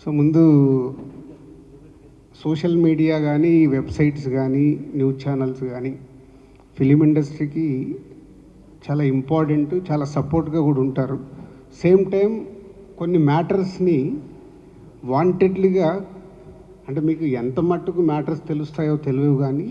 So ముందు social media కానీ websites కానీ న్యూస్ ఛానల్స్ కానీ ఫిలిం ఇండస్ట్రీకి చాలా ఇంపార్టెంట్, చాలా సపోర్ట్గా కూడా ఉంటారు. సేమ్ టైం కొన్ని మ్యాటర్స్ని వాంటెడ్లీగా, అంటే మీకు ఎంత మట్టుకు మ్యాటర్స్ తెలుస్తాయో తెలియవు కానీ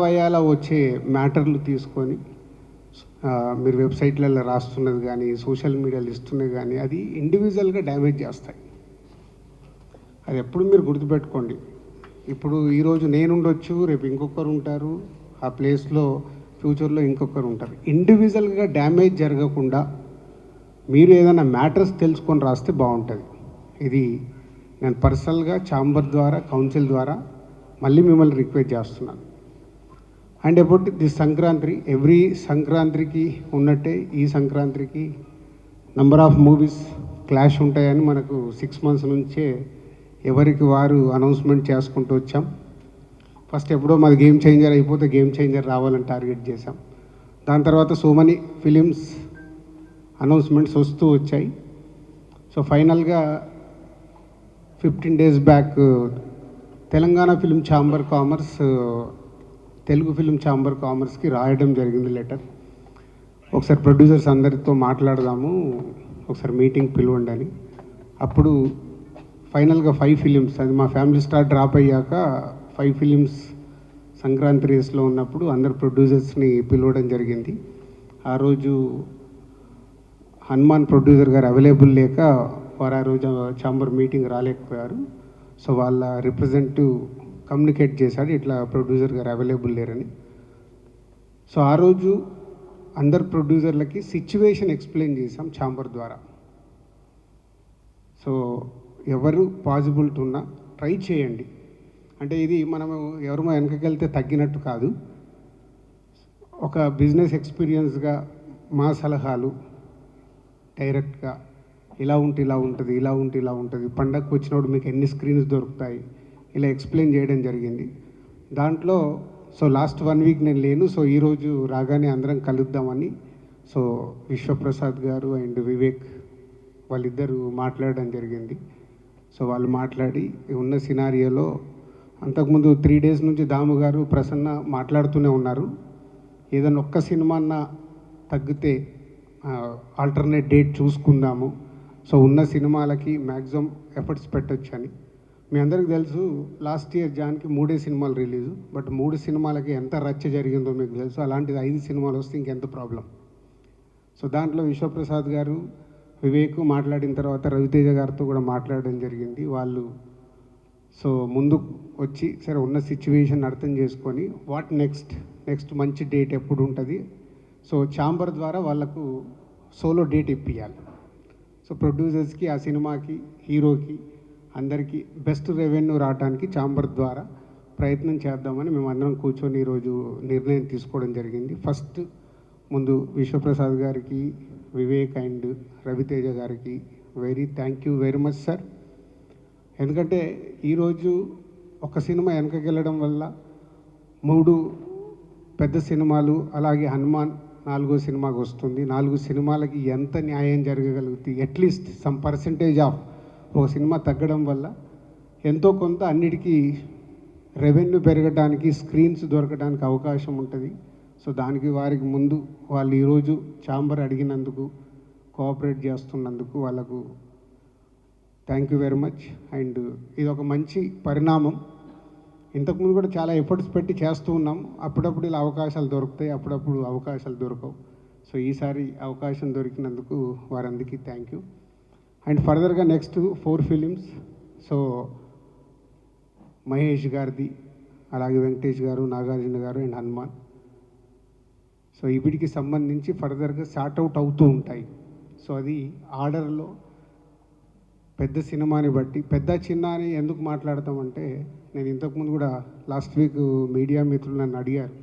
వయాల వచ్చే మ్యాటర్లు తీసుకొని మీరు వెబ్సైట్లలో రాస్తున్నది కానీ సోషల్ మీడియాలో ఇస్తున్నది కానీ అది ఇండివిజువల్గా డ్యామేజ్ చేస్తాయి. అది ఎప్పుడు మీరు గుర్తుపెట్టుకోండి. ఇప్పుడు ఈరోజు నేను ఉండొచ్చు, రేపు ఇంకొకరు ఉంటారు, ఆ ప్లేస్లో ఫ్యూచర్లో ఇంకొకరు ఉంటారు. ఇండివిజువల్గా డ్యామేజ్ జరగకుండా మీరు ఏదైనా మ్యాటర్స్ తెలుసుకొని రాస్తే బాగుంటుంది. ఇది నేను పర్సనల్గా ఛాంబర్ ద్వారా, కౌన్సిల్ ద్వారా మళ్ళీ మిమ్మల్ని రిక్వెస్ట్ చేస్తున్నాను. And about this Sankranti, every సంక్రాంతికి ఉన్నట్టే ఈ సంక్రాంతికి నంబర్ ఆఫ్ మూవీస్ క్లాష్ ఉంటాయని మనకు 6 months నుంచే ఎవరికి వారు అనౌన్స్మెంట్ చేసుకుంటూ వచ్చాం. ఫస్ట్ ఎప్పుడో మాది గేమ్ చేంజర్ అయిపోతే గేమ్ చేంజర్ రావాలని టార్గెట్ చేశాం. దాని తర్వాత సో మెనీ ఫిలిమ్స్ అనౌన్స్మెంట్స్ వస్తూ వచ్చాయి. సో ఫైనల్గా 15 days back Telangana film chamber commerce Telugu film chamber కామర్స్కి రాయడం జరిగింది లెటర్. ఒకసారి ప్రొడ్యూసర్స్ అందరితో మాట్లాడదాము, ఒకసారి మీటింగ్ పిలవండి అని. అప్పుడు ఫైనల్గా 5 films, అది మా ఫ్యామిలీ స్టార్ డ్రాప్ అయ్యాక 5 films సంక్రాంతి రేస్లో ఉన్నప్పుడు అందరు ప్రొడ్యూసర్స్ని పిలవడం జరిగింది. ఆ రోజు హనుమాన్ ప్రొడ్యూసర్ గారు అవైలబుల్ లేక వారు ఆ రోజు ఛాంబర్ మీటింగ్ రాలేకపోయారు. సో వాళ్ళ రిప్రజెంటేటివ్ కమ్యూనికేట్ చేశాడు, ఇట్లా ప్రొడ్యూసర్ గారు అవైలబుల్ లేరని. సో ఆ రోజు అందరు ప్రొడ్యూసర్లకి సిచ్యువేషన్ ఎక్స్ప్లెయిన్ చేశాం ఛాంబర్ ద్వారా. సో ఎవరు పాసిబిలిటీ ఉన్నా ట్రై చేయండి. అంటే ఇది మనము ఎవరు వెనకకెళ్తే తగ్గినట్టు కాదు. ఒక బిజినెస్ ఎక్స్పీరియన్స్గా మా సలహాలు డైరెక్ట్గా ఇలా ఉంటే ఇలా ఉంటుంది, ఇలా ఉంటే ఇలా ఉంటుంది, పండగకు వచ్చినప్పుడు మీకు ఎన్ని స్క్రీన్స్ దొరుకుతాయి, ఇలా ఎక్స్ప్లెయిన్ చేయడం జరిగింది. దాంట్లో సో లాస్ట్ 1 week నేను లేను. సో ఈరోజు రాగానే అందరం కలుద్దామని సో విశ్వప్రసాద్ గారు అండ్ వివేక్ వాళ్ళిద్దరూ మాట్లాడడం జరిగింది. సో వాళ్ళు మాట్లాడి ఉన్న సినారియోలో అంతకుముందు 3 days నుంచి దాము గారు, ప్రసన్న మాట్లాడుతూనే ఉన్నారు. ఏదైనా ఒక్క సినిమాన్న తగ్గితే ఆల్టర్నేట్ డేట్ చూసుకుందాము, సో ఉన్న సినిమాలకి మ్యాక్సిమం ఎఫర్ట్స్ పెట్టచ్చు అని. మీ అందరికీ తెలుసు లాస్ట్ ఇయర్ జాన్కి 3 సినిమాలు రిలీజు, బట్ 3 సినిమాలకి ఎంత రచ్చ జరిగిందో మీకు తెలుసు. అలాంటిది 5 సినిమాలు వస్తే ఇంకెంత ప్రాబ్లం. సో దాంట్లో విశ్వప్రసాద్ గారు, వివేక్ మాట్లాడిన తర్వాత రవితేజ గారితో కూడా మాట్లాడడం జరిగింది. వాళ్ళు సో ముందు వచ్చి సరే ఉన్న సిచ్యువేషన్ అర్థం చేసుకొని వాట్ నెక్స్ట్ మంచి డేట్ ఎప్పుడు ఉంటుంది, సో ఛాంబర్ ద్వారా వాళ్ళకు సోలో డేట్ ఇప్పియాలి. సో ప్రొడ్యూసర్స్కి, ఆ సినిమాకి, హీరోకి అందరికీ బెస్ట్ రెవెన్యూ రావడానికి ఛాంబర్ ద్వారా ప్రయత్నం చేద్దామని మేమందరం కూర్చొని ఈరోజు నిర్ణయం తీసుకోవడం జరిగింది. ఫస్ట్ ముందు విశ్వప్రసాద్ గారికి, వివేక్ అండ్ రవితేజ గారికి thank you very much sir. ఎందుకంటే ఈరోజు ఒక సినిమా వెనకకెళ్ళడం వల్ల 3 పెద్ద సినిమాలు, అలాగే హనుమాన్ 4వ సినిమాకి వస్తుంది. 4 సినిమాలకి ఎంత న్యాయం జరగగలుగుతుంది, అట్లీస్ట్ సమ్ పర్సెంటేజ్ ఆఫ్ ఒక సినిమా తగ్గడం వల్ల ఎంతో కొంత అన్నిటికీ రెవెన్యూ పెరగడానికి, స్క్రీన్స్ దొరకడానికి అవకాశం ఉంటుంది. సో దానికి వారికి ముందు వాళ్ళు ఈరోజు ఛాంబర్ అడిగినందుకు, కోఆపరేట్ చేస్తున్నందుకు వాళ్ళకు thank you very much. And ఇది ఒక మంచి పరిణామం. ఇంతకుముందు కూడా చాలా ఎఫర్ట్స్ పెట్టి చేస్తూ ఉన్నాం. అప్పుడప్పుడు ఇలా అవకాశాలు దొరుకుతాయి, అప్పుడప్పుడు అవకాశాలు దొరకవు. సో ఈసారి అవకాశం దొరికినందుకు వారందరికీ థ్యాంక్ యూ. అండ్ ఫర్దర్గా నెక్స్ట్ 4 films, సో మహేష్ గారిది, అలాగే వెంకటేష్ గారు, నాగార్జున గారు అండ్ హనుమాన్. సో వీటికి సంబంధించి ఫర్దర్గా సార్ట్అవుట్ అవుతూ ఉంటాయి. సో అది ఆర్డర్లో పెద్ద సినిమాని బట్టి, పెద్ద చిన్న అని ఎందుకు మాట్లాడతామంటే, నేను ఇంతకుముందు కూడా లాస్ట్ వీక్ మీడియా మిత్రులు నన్ను అడిగారు,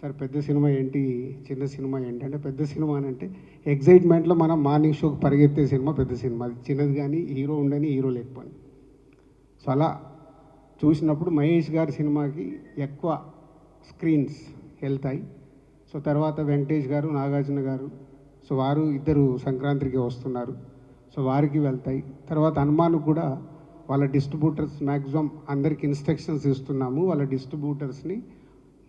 సార్ పెద్ద సినిమా ఏంటి, చిన్న సినిమా ఏంటి అంటే, పెద్ద సినిమా అని అంటే ఎగ్జైట్మెంట్లో మనం మార్నింగ్ షోకి పరిగెత్తే సినిమా పెద్ద సినిమా. అది చిన్నది కానీ హీరో ఉండని, హీరో లేకపోని. సో అలా చూసినప్పుడు మహేష్ గారి సినిమాకి ఎక్కువ స్క్రీన్స్ వెళ్తాయి. సో తర్వాత వెంకటేష్ గారు, నాగార్జున గారు, సో వారు ఇద్దరు సంక్రాంతికి వస్తున్నారు. సో వారికి వెళ్తాయి. తర్వాత హనుమాన్కు కూడా వాళ్ళ డిస్ట్రిబ్యూటర్స్ మ్యాక్సిమం అందరికి ఇన్స్ట్రక్షన్స్ ఇస్తున్నాము. వాళ్ళ డిస్ట్రిబ్యూటర్స్ని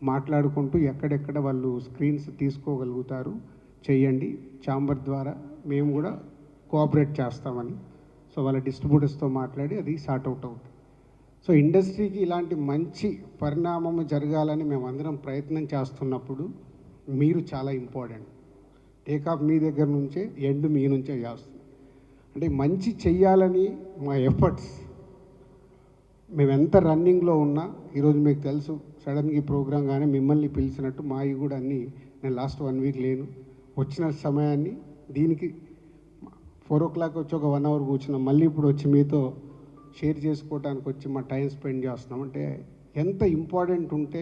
మాట్లాడుకుంటూ ఎక్కడెక్కడ వాళ్ళు స్క్రీన్స్ తీసుకోగలుగుతారు చేయండి, ఛాంబర్ ద్వారా మేము కూడా కోఆపరేట్ చేస్తామని. సో వాళ్ళ డిస్ట్రిబ్యూటర్స్తో మాట్లాడి అది సార్ట్అవుట్ అవుతుంది. సో ఇండస్ట్రీకి ఇలాంటి మంచి పరిణామం జరగాలని మేమందరం ప్రయత్నం చేస్తున్నప్పుడు మీరు చాలా ఇంపార్టెంట్. టేకాఫ్ మీ దగ్గర నుంచే, ఎండ్ మీ నుంచే చేస్తుంది. అంటే మంచి చెయ్యాలని మా ఎఫర్ట్స్ మేము ఎంత రన్నింగ్లో ఉన్నా, ఈరోజు మీకు తెలుసు సడన్గా ఈ ప్రోగ్రాం కానీ మిమ్మల్ని పిలిచినట్టు మావి కూడా అన్నీ, నేను లాస్ట్ 1 వీక్ లేను, వచ్చిన సమయాన్ని దీనికి 4 o'clock వచ్చి ఒక 1 hour కూర్చున్నాం, మళ్ళీ ఇప్పుడు వచ్చి మీతో షేర్ చేసుకోవడానికి వచ్చి మా టైం స్పెండ్ చేస్తున్నాం. అంటే ఎంత ఇంపార్టెంట్ ఉంటే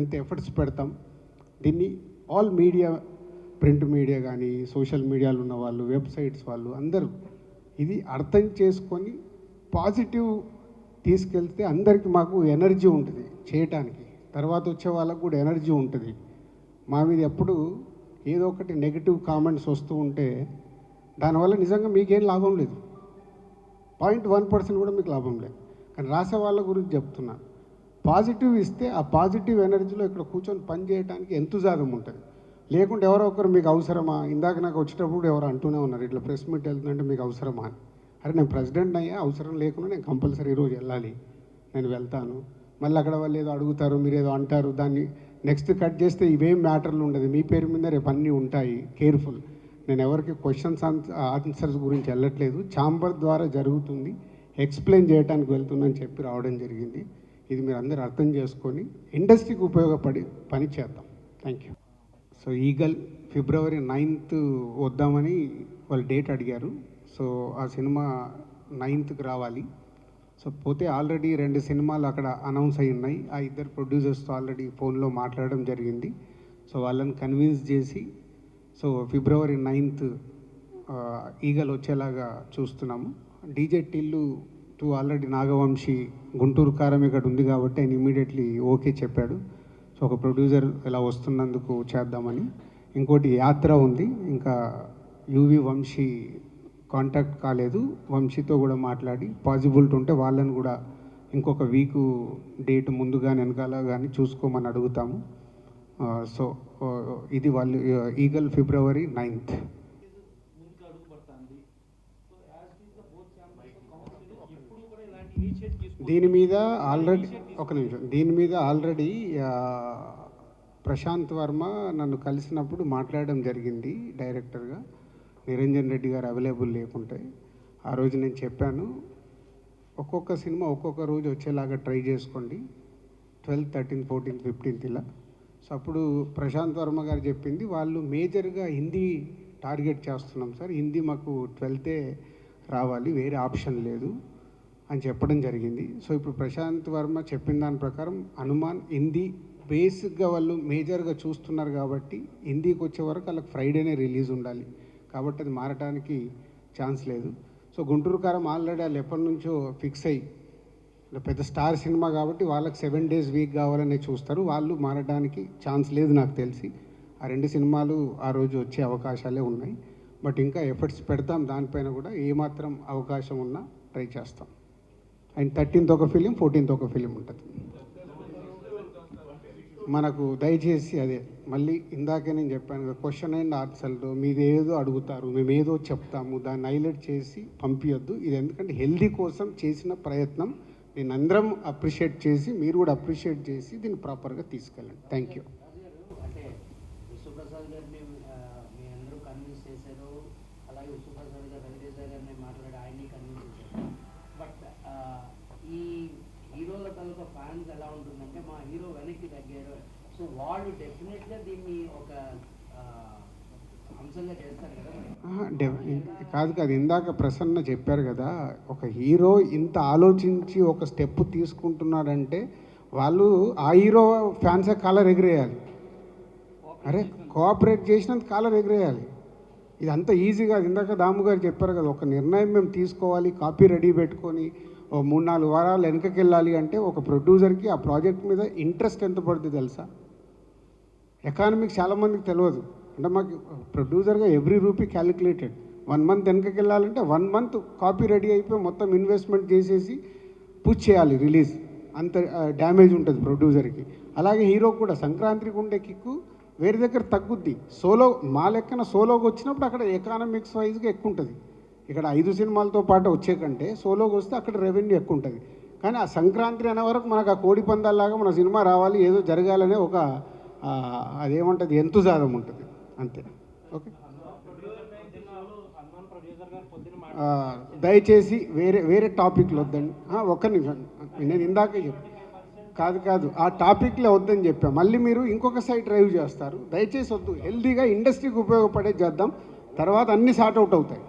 ఎంత ఎఫర్ట్స్ పెడతాం. దీన్ని ఆల్ మీడియా, ప్రింట్ మీడియా కానీ, సోషల్ మీడియాలో ఉన్న వాళ్ళు, వెబ్సైట్స్ వాళ్ళు అందరూ ఇది అర్థం చేసుకొని పాజిటివ్ తీసుకెళ్తే అందరికీ మాకు ఎనర్జీ ఉంటుంది చేయటానికి. తర్వాత వచ్చే వాళ్ళకు కూడా ఎనర్జీ ఉంటుంది. మా మీద ఎప్పుడు ఏదో ఒకటి నెగిటివ్ కామెంట్స్ వస్తూ ఉంటే దానివల్ల నిజంగా మీకేం లాభం లేదు, 0.1% కూడా మీకు లాభం లేదు. కానీ రాసే వాళ్ళ గురించి చెప్తున్నాను, పాజిటివ్ ఇస్తే ఆ పాజిటివ్ ఎనర్జీలో ఇక్కడ కూర్చొని పని చేయడానికి ఎంతుజాదం ఉంటుంది. లేకుంటే ఎవరో ఒకరు మీకు అవసరమా, ఇందాక నాకు వచ్చేటప్పుడు ఎవరు అంటూనే ఉన్నారు ఇట్లా ప్రెస్ మీట్ వెళ్తుందంటే మీకు అవసరమా అని. అరే నేను ప్రెసిడెంట్ అయ్యా, అవసరం లేకుండా నేను కంపల్సరీ ఈరోజు వెళ్ళాలి, నేను వెళ్తాను. మళ్ళీ అక్కడ వాళ్ళు ఏదో అడుగుతారు, మీరు ఏదో అంటారు, దాన్ని నెక్స్ట్ కట్ చేస్తే ఇవేం మ్యాటర్లు ఉండదు, మీ పేరు మీద రేపు అన్నీ ఉంటాయి. కేర్ఫుల్. నేను ఎవరికి క్వశ్చన్స్ ఆన్సర్స్ గురించి వెళ్ళట్లేదు, ఛాంబర్ ద్వారా జరుగుతుంది, ఎక్స్ప్లెయిన్ చేయడానికి వెళ్తుందని చెప్పి రావడం జరిగింది. ఇది మీరు అందరూ అర్థం చేసుకొని ఇండస్ట్రీకి ఉపయోగపడి పని చేద్దాం. Thank you. So eagle February 9th వద్దామని వాళ్ళు డేట్ అడిగారు. సో ఆ సినిమా 9th రావాలి. సో పోతే ఆల్రెడీ 2 సినిమాలు అక్కడ అనౌన్స్ అయి ఉన్నాయి. ఆ 2 ప్రొడ్యూసర్స్తో ఆల్రెడీ ఫోన్లో మాట్లాడడం జరిగింది. సో వాళ్ళని కన్విన్స్ చేసి సో February 9th ఈగల్ వచ్చేలాగా చూస్తున్నాము. డీజే టిల్లు 2 ఆల్రెడీ నాగవంశీ గుంటూరు కారం ఇక్కడ ఉంది కాబట్టి ఆయన ఇమీడియట్లీ ఓకే చెప్పాడు. సో ఒక ప్రొడ్యూసర్ ఇలా వస్తున్నందుకు చేద్దామని. ఇంకోటి యాత్ర ఉంది, ఇంకా యువి వంశీ కాంటాక్ట్ కాలేదు, వంశీతో కూడా మాట్లాడి పాజిబిలిటీ ఉంటే వాళ్ళని కూడా ఇంకొక వీకు డేట్ ముందుగా వెనకాల కానీ చూసుకోమని అడుగుతాము. సో ఇది వాళ్ళు ఈగల్ February 9th. దీని మీద ఆల్రెడీ ఒక నిమిషం, దీని మీద ఆల్రెడీ ప్రశాంత్ వర్మ నన్ను కలిసినప్పుడు మాట్లాడడం జరిగింది డైరెక్టర్గా. నిరంజన్ రెడ్డి గారు అవైలబుల్ లేకుంటే ఆ రోజు నేను చెప్పాను, ఒక్కొక్క సినిమా ఒక్కొక్క రోజు వచ్చేలాగా ట్రై చేసుకోండి, 12th, 13th, 14th, 15th ఇలా. సో అప్పుడు ప్రశాంత్ వర్మ గారు చెప్పింది, వాళ్ళు మేజర్గా హిందీ టార్గెట్ చేస్తున్నాం సార్, హిందీ మాకు 12th రావాలి, వేరే ఆప్షన్ లేదు అని చెప్పడం జరిగింది. సో ఇప్పుడు ప్రశాంత్ వర్మ చెప్పిన దాని ప్రకారం హనుమాన్ హిందీ బేసిక్గా వాళ్ళు మేజర్గా చూస్తున్నారు కాబట్టి హిందీకి వచ్చే వరకు వాళ్ళకి ఫ్రైడేనే రిలీజ్ ఉండాలి కాబట్టి అది మారడానికి ఛాన్స్ లేదు. సో గుంటూరు కారం ఆల్రెడీ వాళ్ళు ఎప్పటి నుంచో ఫిక్స్ అయ్యి పెద్ద స్టార్ సినిమా కాబట్టి వాళ్ళకి 7 days వీక్ కావాలనే చూస్తారు, వాళ్ళు మారడానికి ఛాన్స్ లేదు నాకు తెలిసి. ఆ 2 సినిమాలు ఆ రోజు వచ్చే అవకాశాలే ఉన్నాయి. బట్ ఇంకా ఎఫర్ట్స్ పెడతాం దానిపైన కూడా, ఏమాత్రం అవకాశం ఉన్నా ట్రై చేస్తాం. అండ్ 13th ఒక ఫిలిం, 14th ఒక ఫిలిం ఉంటుంది మనకు. దయచేసి అదే మళ్ళీ ఇందాకే నేను చెప్పాను కదా, క్వశ్చన్ అండ్ ఆన్సర్లో మీది ఏదో అడుగుతారు, మేము ఏదో చెప్తాము, దాన్ని హైలైట్ చేసి పంపించొద్దు. ఇది ఎందుకంటే హెల్దీ కోసం చేసిన ప్రయత్నం, నేను అందరం అప్రిషియేట్ చేసి మీరు కూడా అప్రిషియేట్ చేసి దీన్ని ప్రాపర్గా తీసుకెళ్ళండి. Thank you. అంటే విశ్వప్రసాద్ గారిని మీ అందరూ కన్విన్స్ చేశారు, అలాగే విశ్వప్రసాద్ గారు వెంకటేశ్వర గారిని మాట్లాడి ఆయన్ని కన్విన్స్ చేశారు. బట్ ఈ హీరోల తాలూకా ఫ్యాన్స్ ఎలా ఉంటుందంటే మా హీరో వెనక్కి తగ్గారు, సో వాళ్ళు డెఫినెట్గా దీన్ని ఒక అంశంగా చేస్తారు కదా. కాదు కాదు, ఇందాక ప్రసన్న చెప్పారు కదా, ఒక హీరో ఇంత ఆలోచించి ఒక స్టెప్ తీసుకుంటున్నాడంటే వాళ్ళు ఆ హీరో ఫ్యాన్సే కాలర్ ఎగిరేయాలి. అరే కోఆపరేట్ చేసినంత కాలర్ ఎగిరేయాలి. ఇది అంత ఈజీగా, ఇందాక దాము గారు చెప్పారు కదా, ఒక నిర్ణయం మేము తీసుకోవాలి, కాపీ రెడీ పెట్టుకొని ఓ 3-4 వారాలు వెనకకి వెళ్ళాలి అంటే ఒక ప్రొడ్యూసర్కి ఆ ప్రాజెక్ట్ మీద ఇంట్రెస్ట్ ఎంత పడుతుంది తెలుసా? ఎకానమిక్స్ చాలామందికి తెలియదు. అంటే మాకు ప్రొడ్యూసర్గా ఎవ్రీ రూపీ క్యాలిక్యులేటెడ్. 1 మంత్ వెనకకి వెళ్ళాలంటే 1 మంత్ కాపీ రెడీ అయిపోయి మొత్తం ఇన్వెస్ట్మెంట్ చేసేసి పుష్ చేయాలి రిలీజ్. అంత డ్యామేజ్ ఉంటుంది ప్రొడ్యూసర్కి. అలాగే హీరో కూడా సంక్రాంతికి ఉండే కిక్కు వేరే దగ్గర తగ్గుద్ది. సోలో మా లెక్కన సోలోకి వచ్చినప్పుడు అక్కడ ఎకానమిక్స్ వైజ్గా ఎక్కువ ఉంటుంది. ఇక్కడ 5 సినిమాలతో పాటు వచ్చే కంటే సోలోకి వస్తే అక్కడ రెవెన్యూ ఎక్కువ ఉంటుంది. కానీ ఆ సంక్రాంతి అనే వరకు మనకు ఆ కోడి పందాల్లాగా మన సినిమా రావాలి, ఏదో జరగాలనే ఒక అదేమంటుంది ఎంతుజాదం ఉంటుంది అంతే. ఓకే, దయచేసి వేరే వేరే టాపిక్లు వద్దండి. ఒక్క నిమిషం, నేను ఇందాకే కాదు ఆ టాపిక్లో వద్దని చెప్పా. మళ్ళీ మీరు ఇంకొక సైడ్ డ్రైవ్ చేస్తారు. దయచేసి వద్దు. హెల్తీగా ఇండస్ట్రీకి ఉపయోగపడే చేద్దాం, తర్వాత అన్నీ సార్ట్ అవుట్ అవుతాయి.